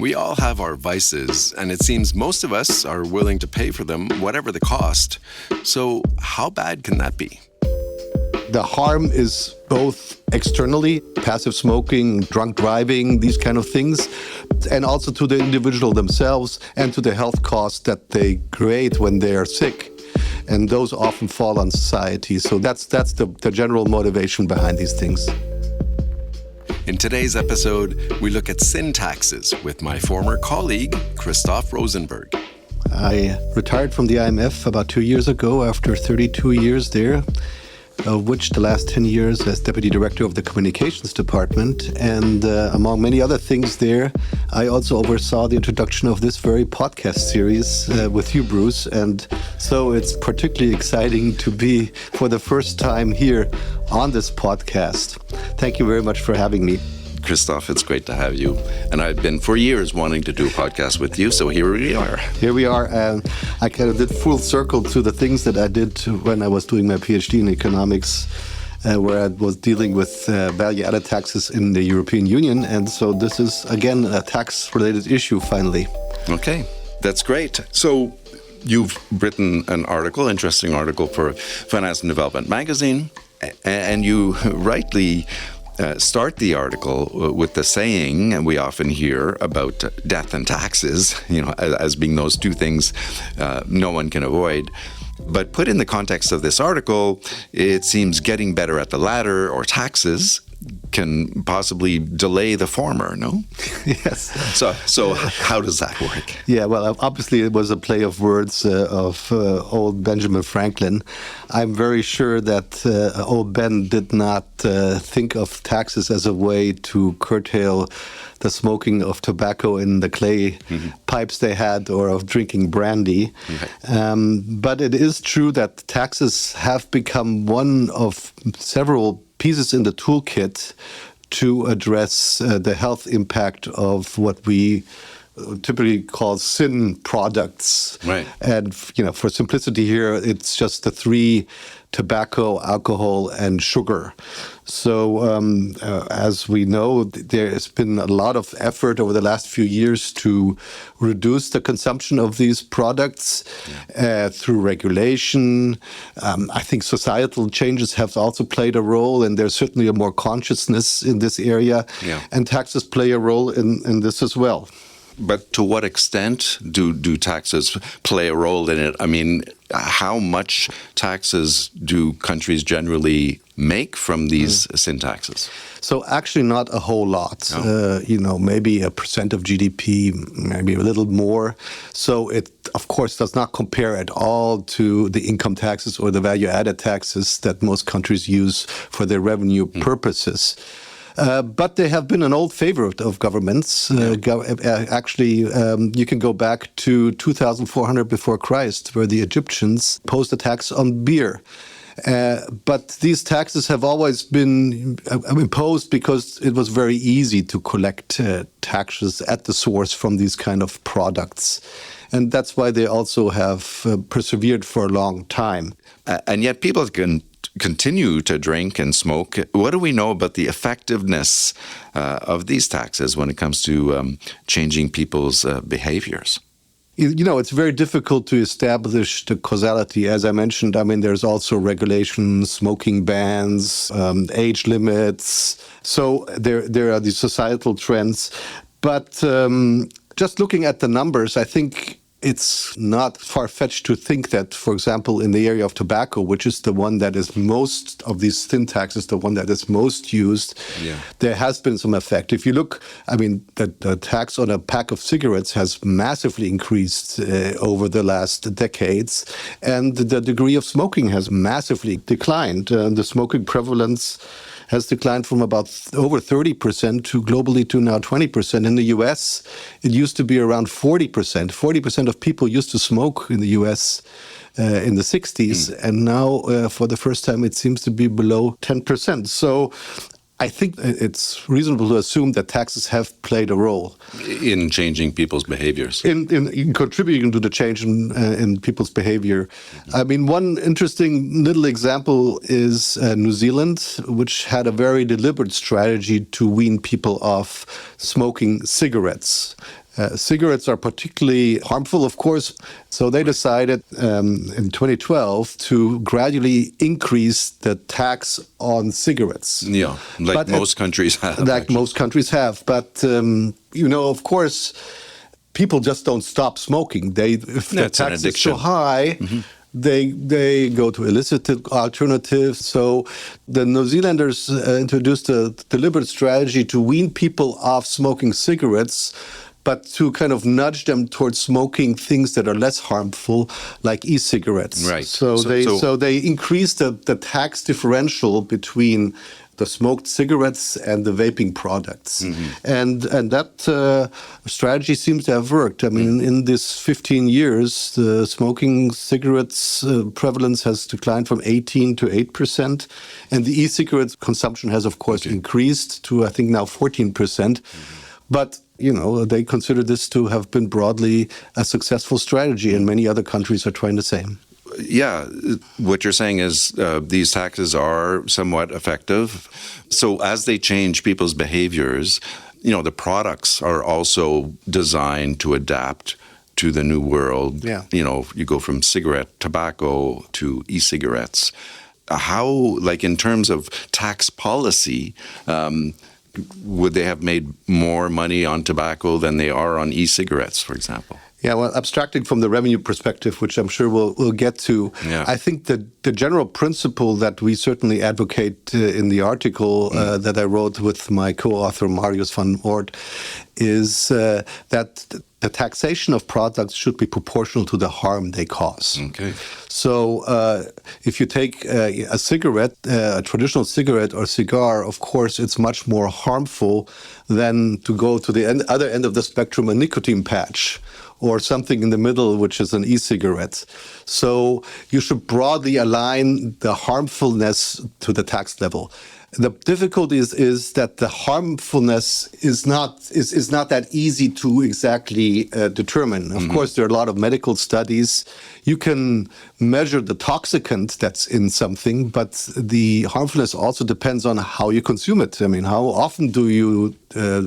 We all have our vices, and it seems most of us are willing to pay for them, whatever the cost. So how bad can that be? The harm is both externally, passive smoking, drunk driving, these kind of things, and also to the individual themselves and to the health costs that they create when they are sick. And those often fall on society. So that's the general motivation behind these things. In today's episode, we look at sin taxes with my former colleague, Christoph Rosenberg. I retired from the IMF about 2 years ago after 32 years there, of which the last 10 years as Deputy Director of the Communications Department. And among many other things there, I also oversaw the introduction of this very podcast series with you, Bruce. And so it's particularly exciting to be for the first time here on this podcast. Thank you very much for having me. Christoph, it's great to have you. And I've been for years wanting to do a podcast with you, so here we are. Here we are. I kind of did full circle to the things that I did when I was doing my PhD in economics, where I was dealing with value-added taxes in the European Union. And so this is, again, a tax-related issue, finally. Okay, that's great. So you've written an article, interesting article for Finance and Development magazine, and you rightly start the article with the saying, and we often hear about death and taxes, as being those two things no one can avoid. But put in the context of this article, it seems getting better at the latter, or taxes, can possibly delay the former, no? Yes. So how does that work? Yeah, well, obviously it was a play of words of old Benjamin Franklin. I'm very sure that old Ben did not think of taxes as a way to curtail the smoking of tobacco in the clay pipes they had, or of drinking brandy. Okay. But it is true that taxes have become one of several pieces in the toolkit to address the health impact of what we typically call sin products. Right. And, for simplicity here, it's just the three: tobacco, alcohol, and sugar. So as we know, there has been a lot of effort over the last few years to reduce the consumption of these products through regulation. I think societal changes have also played a role, and there's certainly a more consciousness in this area. Yeah. And taxes play a role in this as well. But to what extent do taxes play a role in it? I mean, how much taxes do countries generally make from these sin taxes? So actually not a whole lot. No. Maybe 1% of GDP, maybe a little more. So it, of course, does not compare at all to the income taxes or the value-added taxes that most countries use for their revenue purposes. But they have been an old favorite of governments. Actually, you can go back to 2400 before Christ, where the Egyptians imposed a tax on beer. But these taxes have always been imposed because it was very easy to collect taxes at the source from these kind of products. And that's why they also have persevered for a long time. And yet people can continue to drink and smoke. What do we know about the effectiveness of these taxes when it comes to changing people's behaviors? It's very difficult to establish the causality. As I mentioned, there's also regulations, smoking bans, age limits. So there are these societal trends. But just looking at the numbers, I think it's not far-fetched to think that, for example, in the area of tobacco, which is the one that is most of these sin taxes, the one that is most used, there has been some effect. If you look, the tax on a pack of cigarettes has massively increased over the last decades, and the degree of smoking has massively declined. The smoking prevalence has declined from about over 30% to globally to now 20%. In the US, it used to be around 40%. 40% of people used to smoke in the US in the 60s, and now for the first time it seems to be below 10%. So I think it's reasonable to assume that taxes have played a role in changing people's behaviors, in contributing to the change in people's behavior. One interesting little example is New Zealand, which had a very deliberate strategy to wean people off smoking cigarettes. Cigarettes are particularly harmful, of course, so they decided in 2012 to gradually increase the tax on cigarettes. Yeah, like most countries have. Like most countries have. But, of course, people just don't stop smoking. If the tax is so high, they go to illicit alternatives. So the New Zealanders introduced a deliberate strategy to wean people off smoking cigarettes, but to kind of nudge them towards smoking things that are less harmful, like e-cigarettes. Right. So they increased the tax differential between the smoked cigarettes and the vaping products. And that strategy seems to have worked. I mean, in this 15 years, the smoking cigarettes prevalence has declined from 18 to 8%. And the e-cigarette consumption has, of course, increased to, I think, now 14%. But they consider this to have been broadly a successful strategy, and many other countries are trying the same. Yeah, what you're saying is these taxes are somewhat effective. So as they change people's behaviors, the products are also designed to adapt to the new world. Yeah. You go from cigarette tobacco to e-cigarettes. How, like in terms of tax policy, would they have made more money on tobacco than they are on e-cigarettes, for example? Yeah, well, abstracting from the revenue perspective, which I'm sure we'll get to, I think that the general principle that we certainly advocate in the article that I wrote with my co-author Marius van Oort is that the taxation of products should be proportional to the harm they cause. Okay. So if you take a cigarette, a traditional cigarette or cigar, of course, it's much more harmful than to go to the other end of the spectrum, a nicotine patch, or something in the middle, which is an e-cigarette. So you should broadly align the harmfulness to the tax level. The difficulty is that the harmfulness is not that easy to exactly determine. Of course, there are a lot of medical studies. You can measure the toxicant that's in something, but the harmfulness also depends on how you consume it. I mean, how often do you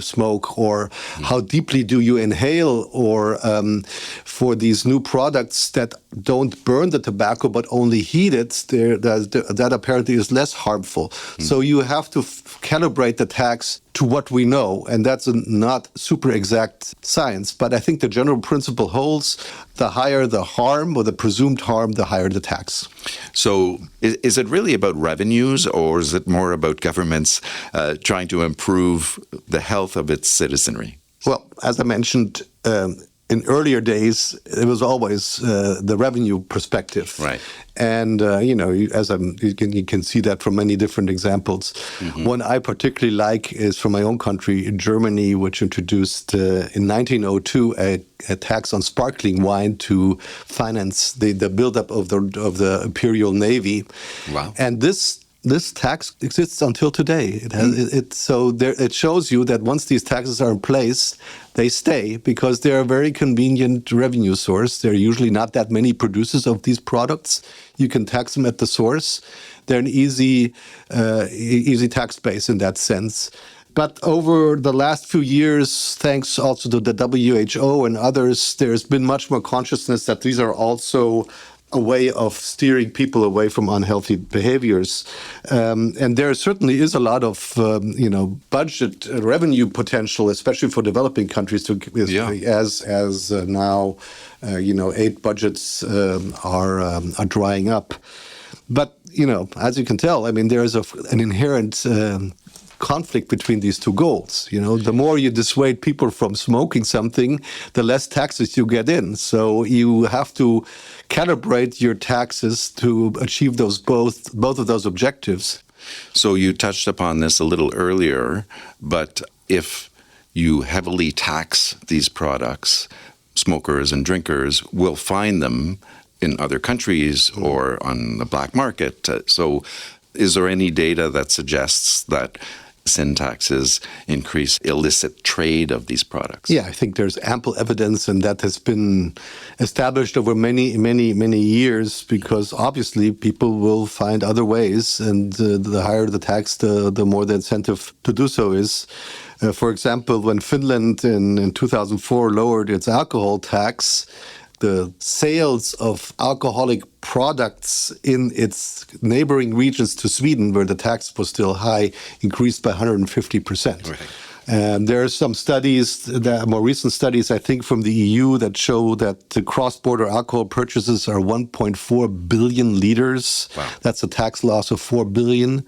smoke, or how deeply do you inhale, or for these new products that don't burn the tobacco but only heat it, that apparently is less harmful. So you have to calibrate the tax to what we know, and that's not super exact science. But I think the general principle holds: the higher the harm, or the presumed harm, the higher the tax. So is it really about revenues, or is it more about governments trying to improve the health of its citizenry? Well, as I mentioned, in earlier days, it was always the revenue perspective. Right. And, you can see that from many different examples. One I particularly like is from my own country, Germany, which introduced in 1902 a tax on sparkling wine to finance the buildup of the Imperial Navy. Wow. And this tax exists until today. It shows you that once these taxes are in place, they stay, because they're a very convenient revenue source. There are usually not that many producers of these products. You can tax them at the source. They're an easy tax base in that sense. But over the last few years, thanks also to the WHO and others, there's been much more consciousness that these are also a way of steering people away from unhealthy behaviors. And there certainly is a lot of, budget revenue potential, especially for developing countries, as now, aid budgets are drying up. But, as you can tell, I mean, there is an inherent conflict between these two goals. The more you dissuade people from smoking something, the less taxes you get in. So you have to calibrate your taxes to achieve both of those objectives. So you touched upon this a little earlier, but if you heavily tax these products, smokers and drinkers will find them in other countries or on the black market. So is there any data that suggests that sin taxes increase illicit trade of these products? Yeah, I think there's ample evidence, and that has been established over many, many, many years, because obviously people will find other ways, and the higher the tax, the more the incentive to do so is. For example, when Finland in 2004 lowered its alcohol tax, the sales of alcoholic products in its neighboring regions to Sweden, where the tax was still high, increased by 150%. Right. And there are some studies, more recent studies, I think, from the EU that show that the cross-border alcohol purchases are 1.4 billion liters. Wow. That's a tax loss of 4 billion.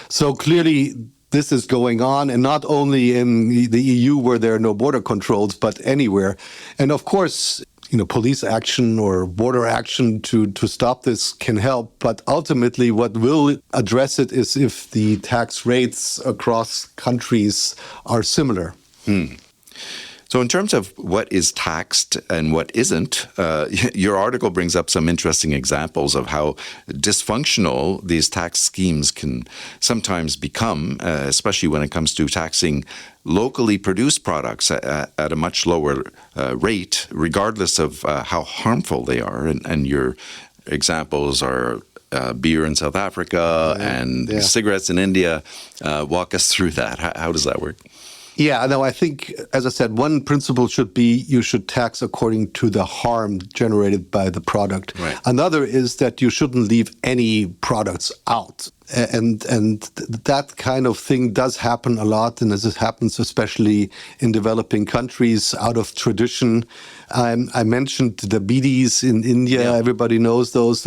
So clearly, this is going on, and not only in the EU where there are no border controls, but anywhere. And of course, police action or border action to stop this can help. But ultimately, what will address it is if the tax rates across countries are similar. So in terms of what is taxed and what isn't, your article brings up some interesting examples of how dysfunctional these tax schemes can sometimes become, especially when it comes to taxing locally produced products at a much lower rate, regardless of how harmful they are. And your examples are beer in South Africa and cigarettes in India. Walk us through that. How does that work? Yeah, no, I think, as I said, one principle should be you should tax according to the harm generated by the product. Right. Another is that you shouldn't leave any products out. And that kind of thing does happen a lot, and this happens especially in developing countries out of tradition. I mentioned the bidis in India. Yeah. Everybody knows those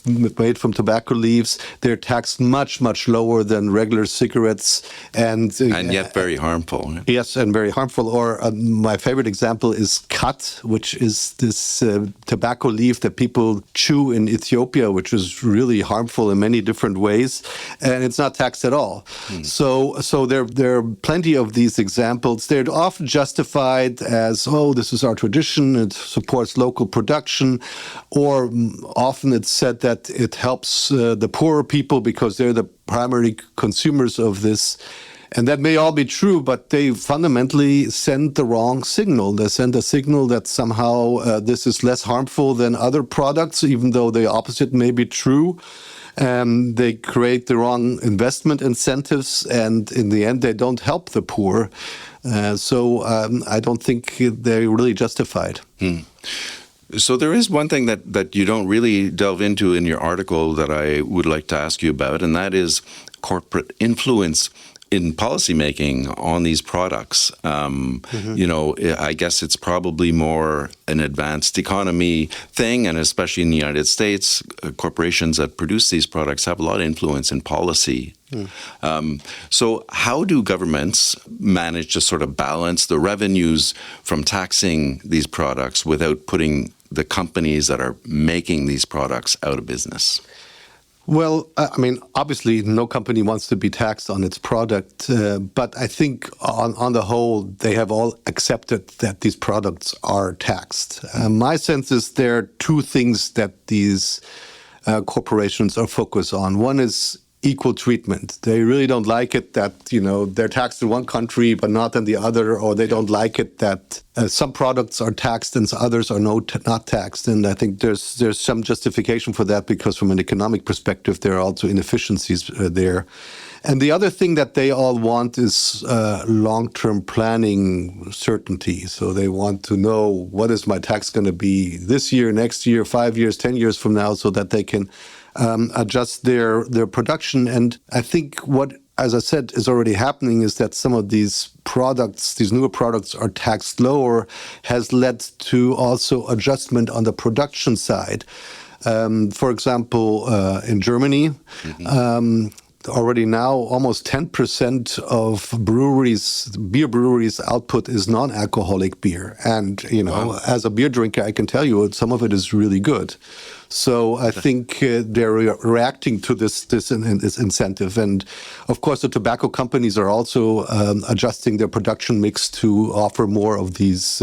made from tobacco leaves. They're taxed much, much lower than regular cigarettes. And yet very harmful. Right? Yes, and very harmful. Or my favorite example is khat, which is this tobacco leaf that people chew in Ethiopia, which is really harmful in many different ways. And it's not taxed at all. So there are plenty of these examples. They're often justified as, this is our tradition, it supports local production, or often it's said that it helps the poorer people because they're the primary consumers of this. And that may all be true, but they fundamentally send the wrong signal. They send a signal that somehow this is less harmful than other products, even though the opposite may be true. They create the wrong investment incentives, and in the end, they don't help the poor. So I don't think they're really justified. So there is one thing that you don't really delve into in your article that I would like to ask you about, and that is corporate influence in policymaking on these products. I guess it's probably more an advanced economy thing, and especially in the United States, corporations that produce these products have a lot of influence in policy. So how do governments manage to sort of balance the revenues from taxing these products without putting the companies that are making these products out of business? Well, obviously, no company wants to be taxed on its product, but I think on the whole, they have all accepted that these products are taxed. My sense is there are two things that these corporations are focused on. One is equal treatment. They really don't like it that, they're taxed in one country but not in the other, or they don't like it that some products are taxed and others are not taxed. And I think there's some justification for that because from an economic perspective, there are also inefficiencies there. And the other thing that they all want is long-term planning certainty. So they want to know, what is my tax going to be this year, next year, 5 years, 10 years from now, so that they can adjust their production. And I think what, as I said, is already happening is that some of these products, these newer products, are taxed lower, has led to also adjustment on the production side. For example, in Germany, already now almost 10% of beer breweries' output is non-alcoholic beer. And, Wow. as a beer drinker, I can tell you some of it is really good. So I think they're reacting to this incentive. And of course, the tobacco companies are also adjusting their production mix to offer more of these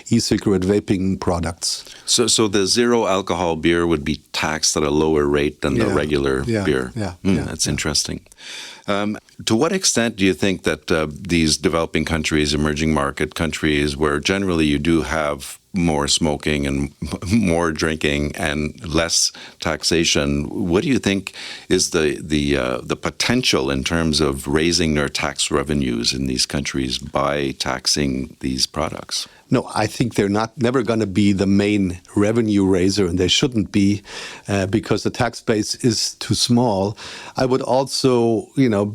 e-cigarette vaping products. So the zero alcohol beer would be taxed at a lower rate than the regular beer. That's interesting. To what extent do you think that these developing countries, emerging market countries, where generally you do have more smoking and more drinking and less taxation, what do you think is the potential in terms of raising their tax revenues in these countries by taxing these products? No, I think they're never going to be the main revenue raiser, and they shouldn't be, because the tax base is too small. I would also,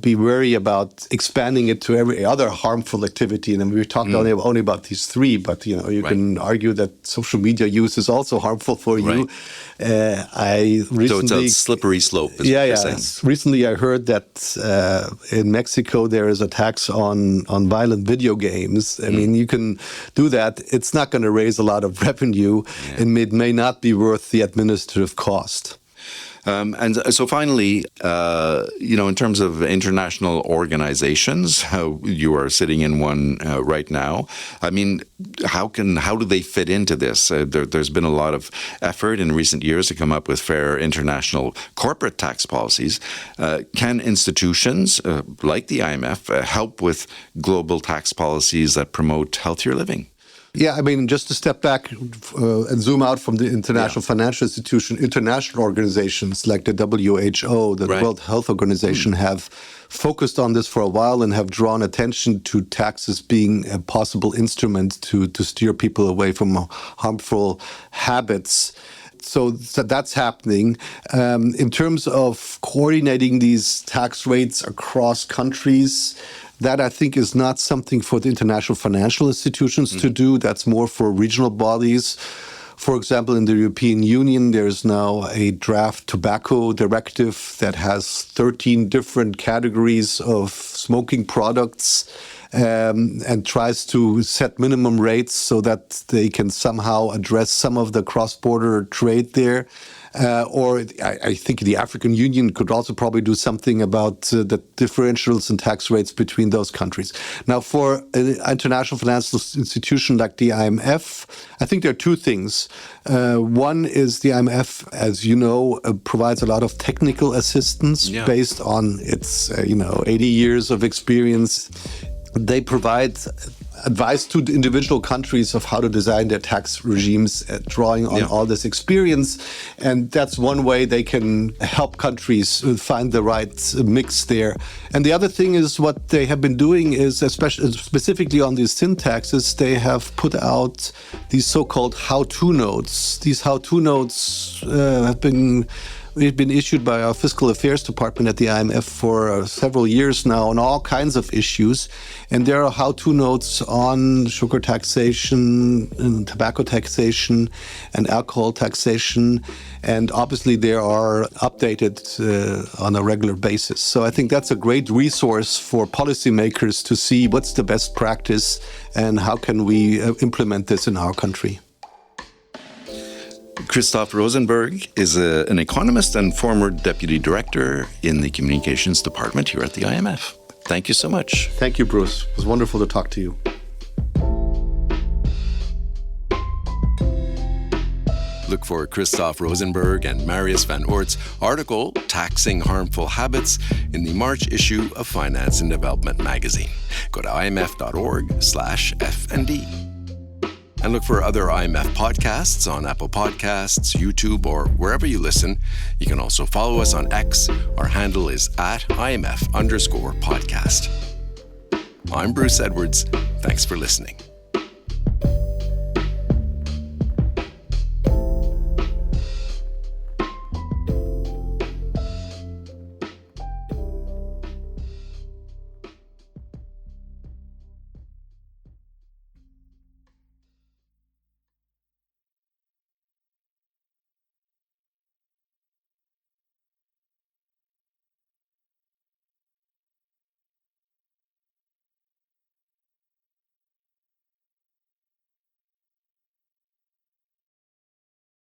be wary about expanding it to every other harmful activity. And we talked only about these three, but you can argue that social media use is also harmful for you. So it's a slippery slope. Is what you're saying. Recently, I heard that in Mexico there is a tax on violent video games. I mean, you can do that. It's not going to raise a lot of revenue, and it may not be worth the administrative cost. And so finally, in terms of international organizations, you are sitting in one right now. I mean, how do they fit into this? There's been a lot of effort in recent years to come up with fair international corporate tax policies. Can institutions like the IMF help with global tax policies that promote healthier living? Yeah, I mean, just to step back and zoom out from the international financial institution, international organizations like the WHO, the World Health Organization, have focused on this for a while and have drawn attention to taxes being a possible instrument to steer people away from harmful habits. So that's happening. In terms of coordinating these tax rates across countries, that I think is not something for the international financial institutions to do. That's more for regional bodies. For example, in the European Union, there's now a draft tobacco directive that has 13 different categories of smoking products, and tries to set minimum rates so that they can somehow address some of the cross-border trade there. Or I think the African Union could also probably do something about the differentials in tax rates between those countries. Now, for an international financial institution like the IMF, I think there are two things. One is the IMF, as you know, provides a lot of technical assistance based on its 80 years of experience. They provide advice to the individual countries of how to design their tax regimes, drawing on all this experience. And that's one way they can help countries find the right mix there. And the other thing is what they have been doing is, especially specifically on these sin taxes, they have put out these so-called how-to notes. These how-to notes have been issued by our Fiscal Affairs Department at the IMF for several years now on all kinds of issues. And there are how-to notes on sugar taxation, and tobacco taxation, and alcohol taxation. And obviously they are updated on a regular basis. So I think that's a great resource for policymakers to see what's the best practice and how can we implement this in our country. Christoph Rosenberg is an economist and former deputy director in the communications department here at the IMF. Thank you so much. Thank you, Bruce. It was wonderful to talk to you. Look for Christoph Rosenberg and Marius van Oort's article, Taxing Harmful Habits, in the March issue of Finance and Development magazine. Go to imf.org/F&D. And look for other IMF podcasts on Apple Podcasts, YouTube, or wherever you listen. You can also follow us on X. Our handle is @IMF_podcast. I'm Bruce Edwards. Thanks for listening.